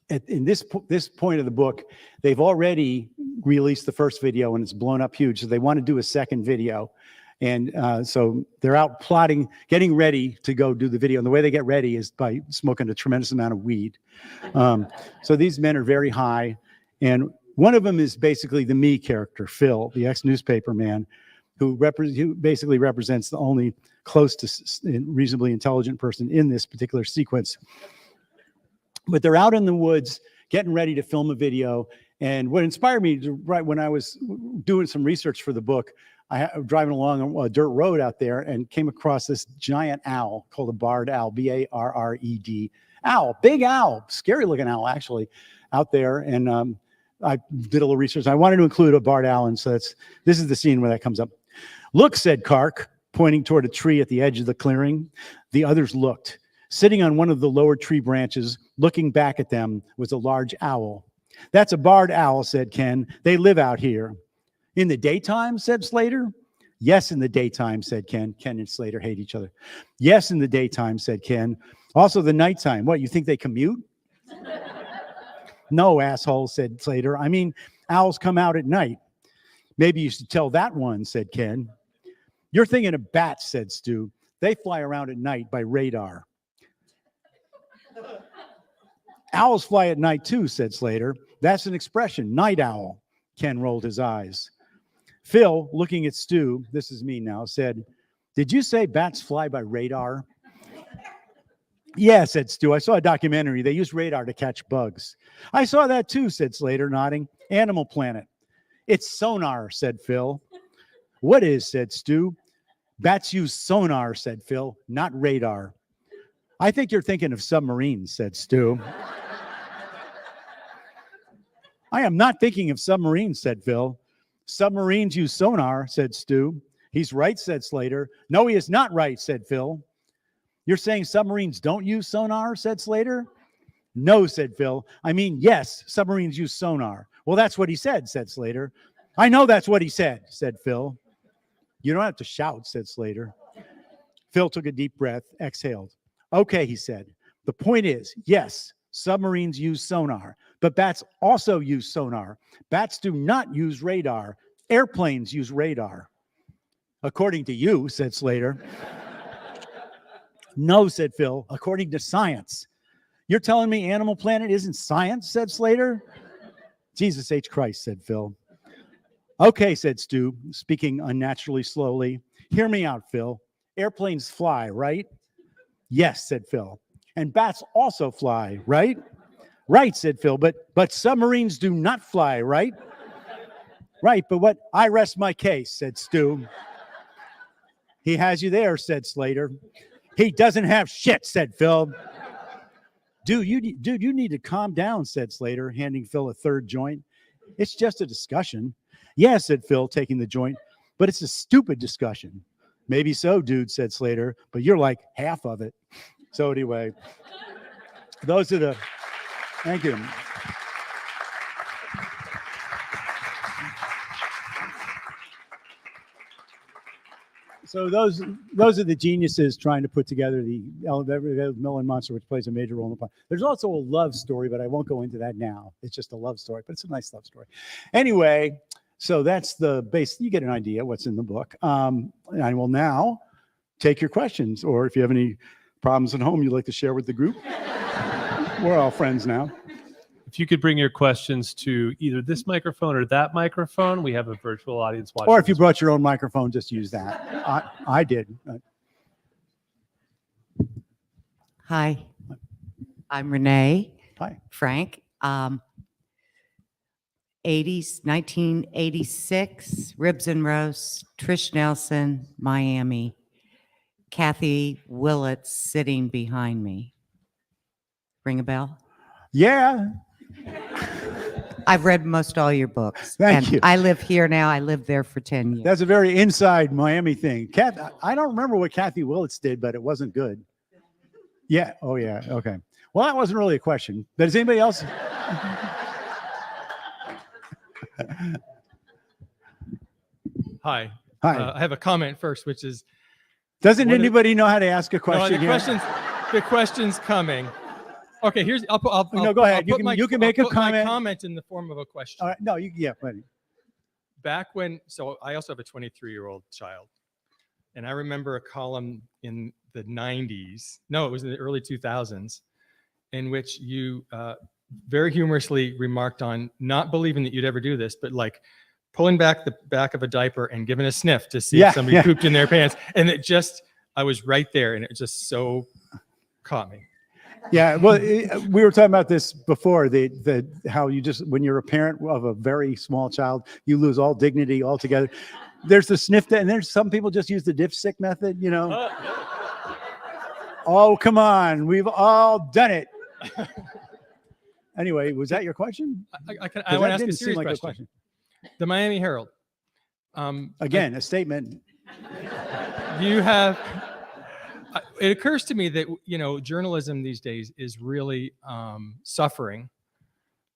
in this point of the book, they've already released the first video and it's blown up huge. So they want to do a second video. And so they're out plotting, getting ready to go do the video. And the way they get ready is by smoking a tremendous amount of weed. So these men are very high. And one of them is basically the me character, Phil, the ex-newspaper man, who basically represents the only close to reasonably intelligent person in this particular sequence. But they're out in the woods getting ready to film a video. And what inspired me to write, when I was doing some research for the book, I was driving along a dirt road out there and came across this giant owl called a barred owl, B-A-R-R-E-D. Owl, big owl, scary looking owl actually, out there. And I did a little research. I wanted to include a barred owl, and so this is the scene where that comes up. "Look," said Kark, pointing toward a tree at the edge of the clearing. The others looked. Sitting on one of the lower tree branches, looking back at them, was a large owl. "That's a barred owl," said Ken. "They live out here." "In the daytime?" said Slater. "Yes, in the daytime," said Ken. Ken and Slater hate each other. "Yes, in the daytime," said Ken. "Also the nighttime." "What, you think they commute?" "No, asshole," said Slater. "I mean, owls come out at night." "Maybe you should tell that one," said Ken. "You're thinking of bats," said Stu. "They fly around at night by radar." "Owls fly at night too," said Slater. "That's an expression, night owl." Ken rolled his eyes. Phil, looking at Stu, this is me now, said, "Did you say bats fly by radar?" "Yeah," said Stu. "I saw a documentary. They use radar to catch bugs." "I saw that too," said Slater, nodding. "Animal Planet." "It's sonar," said Phil. "What is?" said Stu. "Bats use sonar," said Phil, "not radar." "I think you're thinking of submarines," said Stu. "I am not thinking of submarines," said Phil. "Submarines use sonar," said Stu. "He's right," said Slater. "No, he is not right," said Phil. "You're saying submarines don't use sonar?" said Slater. "No," said Phil. "I mean, yes, submarines use sonar." "Well, that's what he said," said Slater. "I know that's what he said," said Phil. "You don't have to shout," said Slater. Phil took a deep breath, exhaled. "Okay," he said. "The point is, yes, submarines use sonar, but bats also use sonar. Bats do not use radar. Airplanes use radar." "According to you," said Slater. "No," said Phil, "according to science." "You're telling me Animal Planet isn't science?" said Slater. "Jesus H. Christ," said Phil. "Okay," said Stu, speaking unnaturally slowly. "Hear me out, Phil. Airplanes fly, right?" "Yes," said Phil. "And bats also fly, right?" "Right," said Phil, but submarines do not fly, right?" "Right, but what?" "I rest my case," said Stu. "He has you there," said Slater. "He doesn't have shit," said Phil. Dude, you need to calm down," said Slater, handing Phil a third joint. "It's just a discussion." "Yeah," said Phil, taking the joint, "but it's a stupid discussion." "Maybe so, dude," said Slater, "but you're like half of it." So anyway, those are the, thank you. So those are the geniuses trying to put together the Everglades Monster, which plays a major role in the plot. There's also a love story, but I won't go into that now. It's just a love story, but it's a nice love story. Anyway, so that's the base. You get an idea what's in the book. And I will now take your questions, or if you have any problems at home you'd like to share with the group. We're all friends now. If you could bring your questions to either this microphone or that microphone, we have a virtual audience watching. Or if you brought your own microphone, just use that. I did. Hi, I'm Renee. Hi. Frank. 1986, Ribs and Roast, Trish Nelson, Miami. Kathy Willett sitting behind me. Ring a bell? Yeah. I've read most all your books. Thank you. I live here now. I lived there for 10 years. That's a very inside Miami thing. I don't remember what Kathy Willits did, but it wasn't good. Yeah. Oh, yeah. Okay. Well, that wasn't really a question. But is anybody else? Hi. Hi. I have a comment first, which is... Doesn't anybody know how to ask a question? No, the question's coming. Okay, here's I'll No, go ahead. I'll You can I'll make a put my comment. comment in the form of a question. All right, no, yeah, buddy. Back when, so I also have a 23-year-old child, and I remember a column in the 90s. No, it was in the early 2000s, in which you very humorously remarked on not believing that you'd ever do this, but like pulling back the back of a diaper and giving a sniff to see if somebody pooped in their pants, and it just, I was right there, and it just so caught me. Yeah, well, we were talking about this before. The how you just, when you're a parent of a very small child, you lose all dignity altogether. There's the sniff, and there's some people just use the dipstick method. You know. Oh, come on, we've all done it. Anyway, was that your question? I want to ask a serious question. The Miami Herald. Again, a statement. You have. It occurs to me that, you know, journalism these days is really suffering,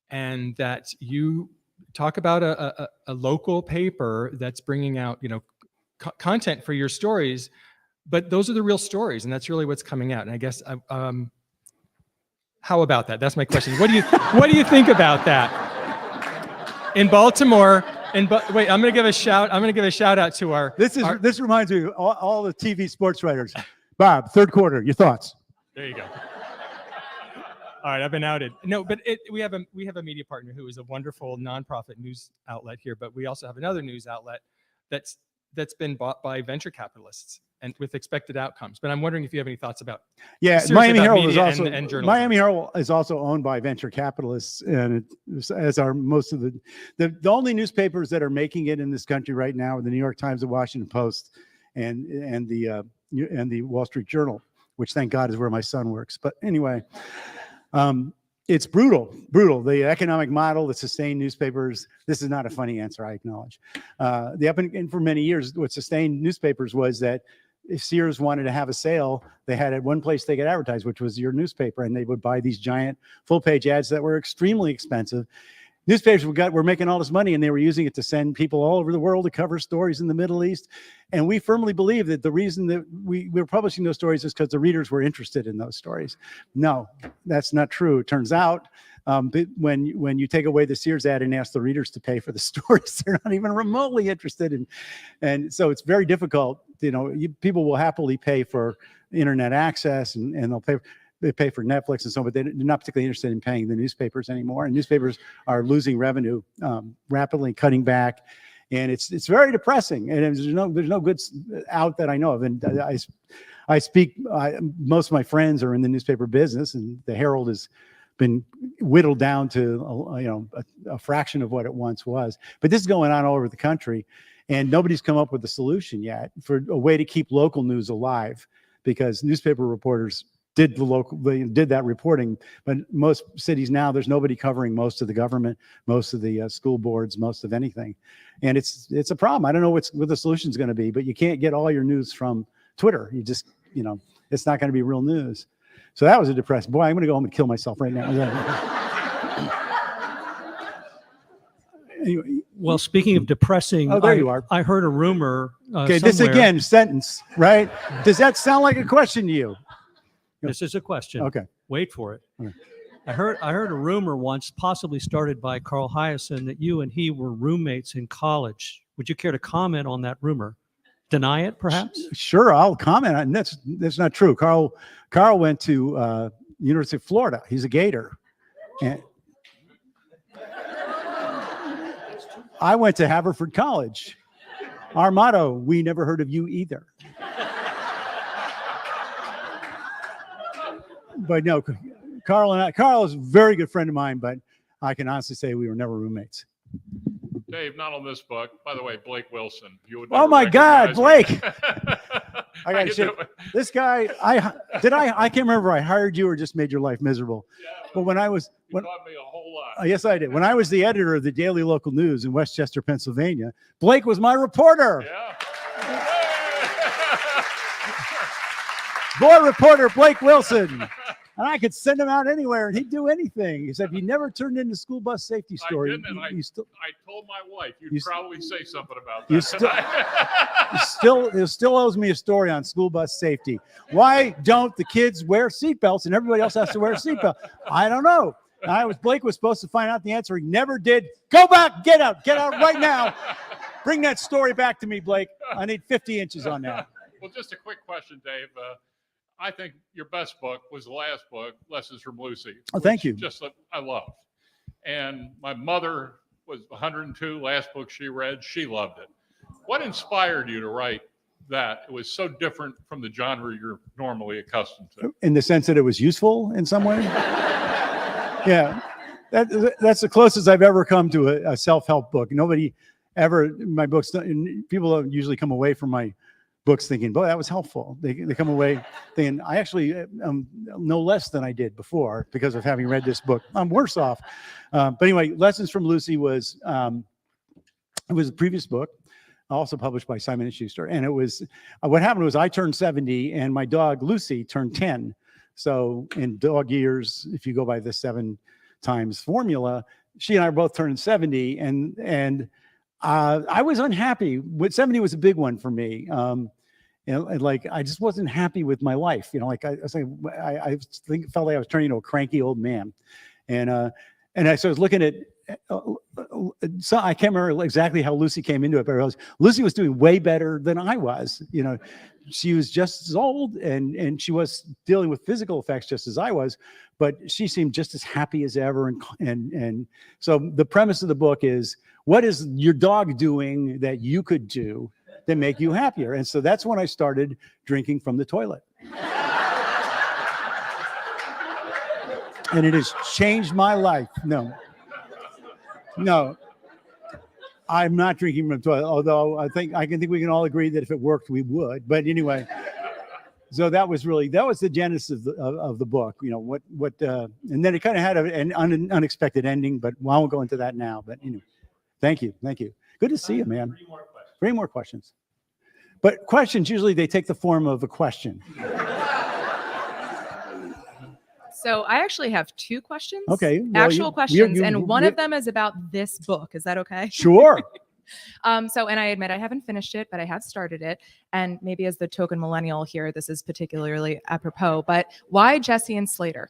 and that you talk about a local paper that's bringing out, you know, content for your stories, but those are the real stories, and that's really what's coming out. And I guess, how about that? That's my question. What do you think about that? In Baltimore, wait, I'm going to give a shout out to our. This reminds me of all the TV sports writers. Bob, third quarter, your thoughts? There you go. All right, I've been outed. No, but we have a media partner who is a wonderful nonprofit news outlet here, but we also have another news outlet that's been bought by venture capitalists and with expected outcomes. But I'm wondering if you have any thoughts about. Yeah, Miami Herald is also and journalism. Miami Herald is also owned by venture capitalists, and as are most of the only newspapers that are making it in this country right now are the New York Times, the Washington Post, and the Wall Street Journal, which thank God is where my son works. But anyway, it's brutal. The economic model that sustained newspapers. This is not a funny answer, I acknowledge. And for many years, what sustained newspapers was that if Sears wanted to have a sale, they had at one place they could advertise, which was your newspaper, and they would buy these giant full-page ads that were extremely expensive. Newspapers were making all this money, and they were using it to send people all over the world to cover stories in the Middle East. And we firmly believe that the reason that we were publishing those stories is because the readers were interested in those stories. No, that's not true. It turns out when you take away the Sears ad and ask the readers to pay for the stories, they're not even remotely interested in. And so it's very difficult. You know, people will happily pay for internet access, and they pay for Netflix and so on, but they're not particularly interested in paying the newspapers anymore. And newspapers are losing revenue, rapidly cutting back, and it's very depressing. And there's no good out that I know of. And I speak. Most of my friends are in the newspaper business, and the Herald has been whittled down to a fraction of what it once was. But this is going on all over the country, and nobody's come up with a solution yet for a way to keep local news alive, because newspaper reporters did that reporting, but most cities now, there's nobody covering most of the government, most of the school boards, most of anything. And it's a problem. I don't know what the solution is going to be, but you can't get all your news from Twitter. You just, it's not going to be real news. So that was a depressing. Boy, I'm going to go home and kill myself right now. Anyway. Well, speaking of depressing, there you are. I heard a rumor. Okay, this again, sentence, right? Does that sound like a question to you? This is a question. Okay. Wait for it. Okay. I heard a rumor once, possibly started by Carl Hyacin, that you and he were roommates in college. Would you care to comment on that rumor? Deny it, perhaps? Sure, I'll comment on that's not true. Carl went to University of Florida. He's a Gator. And I went to Haverford College. Our motto, we never heard of you either. But no, Carl is a very good friend of mine, but I can honestly say we were never roommates. Dave, not on this book. By the way, Blake Wilson. You would oh my God, Blake! I got to say, doing? This guy. I can't remember. I hired you or just made your life miserable. Yeah, but when I was, you taught me a whole lot. Yes, I did. When I was the editor of the Daily Local News in Westchester, Pennsylvania, Blake was my reporter. Yeah. Boy reporter Blake Wilson. And I could send him out anywhere and he'd do anything. He said, he never turned into school bus safety story. I didn't, and You still, I told my wife you'd you- probably say something about you that. still- tonight. it still owes me a story on school bus safety. Why don't the kids wear seatbelts and everybody else has to wear a seatbelt? I don't know. Blake was supposed to find out the answer. He never did. Go back, get out right now. Bring that story back to me, Blake. I need 50 inches on that. Well, just a quick question, Dave. I think your best book was the last book, Lessons from Lucy. Oh, thank you. Just I loved. And my mother was 102, last book she read. She loved it. What inspired you to write that? It was so different from the genre you're normally accustomed to. In the sense that it was useful in some way? Yeah. That's the closest I've ever come to a self-help book. Nobody ever, my books, people don't usually come away from my books thinking, boy, that was helpful. They come away thinking, I actually know less than I did before because of having read this book. I'm worse off. But anyway, Lessons from Lucy was it was a previous book, also published by Simon & Schuster. And it was, what happened was I turned 70 and my dog Lucy turned 10. So in dog years, if you go by the 7 times formula, she and I are both turning 70, and I was unhappy. 70 was a big one for me. And like, I just wasn't happy with my life. You know, like I felt like I was turning into a cranky old man. And so I was looking at, so I can't remember exactly how Lucy came into it, but I realized Lucy was doing way better than I was. You know, she was just as old and she was dealing with physical effects just as I was, but she seemed just as happy as ever. And so the premise of the book is, what is your dog doing that you could do that make you happier? And so that's when I started drinking from the toilet. And it has changed my life. No, I'm not drinking from the toilet, although I think we can all agree that if it worked, we would. But anyway, so that was the genesis of the book. You know, and then it kind of had an unexpected ending, but I won't go into that now. But you know, thank you. Good to see you, man. 3 more questions. But questions, usually they take the form of a question. So I actually have 2 questions. Okay. Well, Actual questions. And one of them is about this book. Is that okay? Sure. And I admit I haven't finished it, but I have started it. And maybe as the token millennial here, this is particularly apropos, but why Jesse and Slater?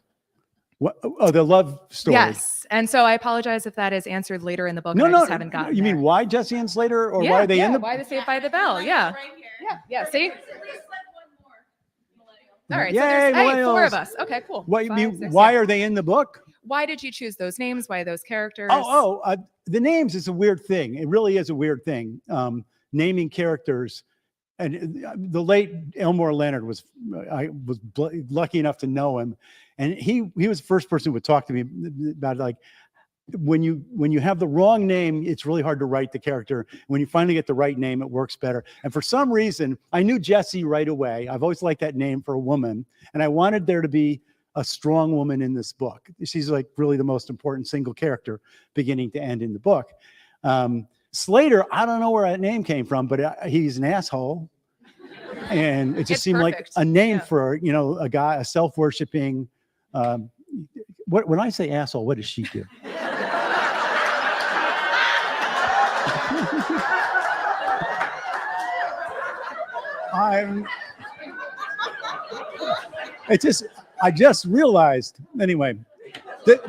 What? Oh, the love story. Yes. And so I apologize if that is answered later in the book. No, and I just haven't gotten You mean there. why Jesse and Slater, or why are they in the? Why the Saved by the Bell? Yeah. Yeah. See? All right. So there's 4 millennials. of us. Okay, cool. What you 5, mean? 6, Why yeah. are they in the book? Why did you choose those names? Why those characters? The names is a weird thing. It really is a weird thing. Naming characters, and the late Elmore Leonard I was lucky enough to know him, and he was the first person who would talk to me about, like, when you have the wrong name, it's really hard to write the character. When you finally get the right name, it works better. And for some reason, I knew Jessie right away. I've always liked that name for a woman, and I wanted there to be a strong woman in this book. She's like really the most important single character, beginning to end in the book. Slater, I don't know where that name came from, but he's an asshole, and it just It's seemed perfect. like a name for a guy, a self-worshiping. When I say asshole, what does she do? I just realized. Anyway,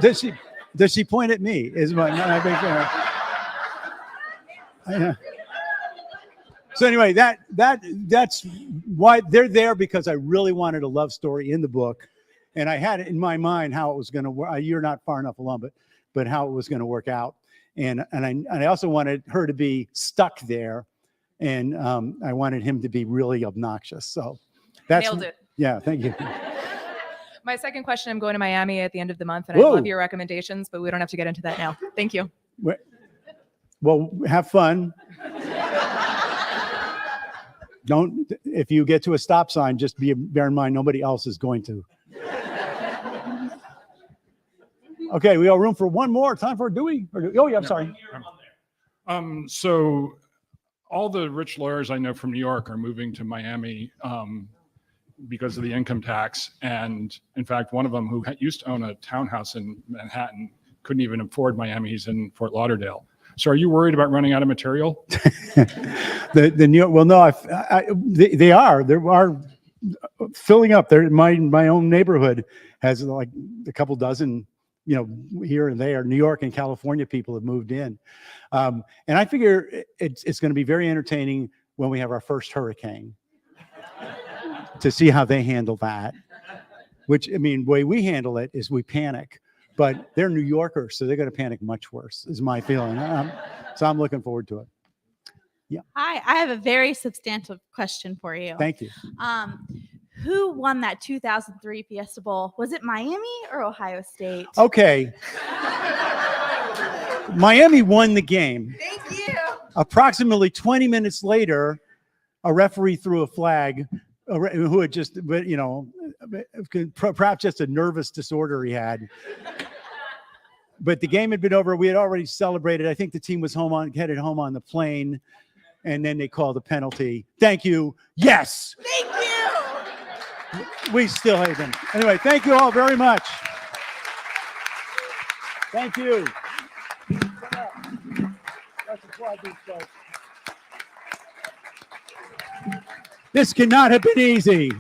does she point at me? Is my So anyway, that's why they're there, because I really wanted a love story in the book, and I had it in my mind how it was going to work. You're not far enough along, but how it was going to work out, and I also wanted her to be stuck there, and I wanted him to be really obnoxious. So that's Nailed it. Yeah, thank you. My second question, I'm going to Miami at the end of the month, and I Whoa. love your recommendations, but we don't have to get into that now. Thank you. Well, have fun. If you get to a stop sign, just bear in mind nobody else is going to. Okay, we got room for one more. Time for a Dewey? Oh, yeah, I'm sorry. So all the rich lawyers I know from New York are moving to Miami. because of the income tax. And in fact, one of them who used to own a townhouse in Manhattan couldn't even afford Miami. He's in Fort Lauderdale. So are you worried about running out of material? The New York, well, no, they are. There are filling up. There, my own neighborhood has like a couple dozen, here and there. New York and California people have moved in, and I figure it's going to be very entertaining when we have our first hurricane to see how they handle that. Which, I mean, the way we handle it is we panic. But they're New Yorkers, so they're going to panic much worse, is my feeling. So I'm looking forward to it. Yeah. Hi, I have a very substantial question for you. Thank you. Who won that 2003 Fiesta Bowl? Was it Miami or Ohio State? Okay. Miami won the game. Thank you. Approximately 20 minutes later, a referee threw a flag who had just, perhaps just a nervous disorder he had. But the game had been over. We had already celebrated. I think the team was headed home on the plane, and then they called a penalty. Thank you. Yes. Thank you. We still hate them. Anyway, thank you all very much. Thank you. This cannot have been easy.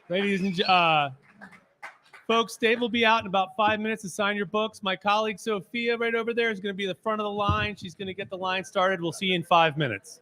Ladies and folks, Dave will be out in about 5 minutes to sign your books. My colleague Sophia right over there is going to be the front of the line. She's going to get the line started. We'll see you in 5 minutes.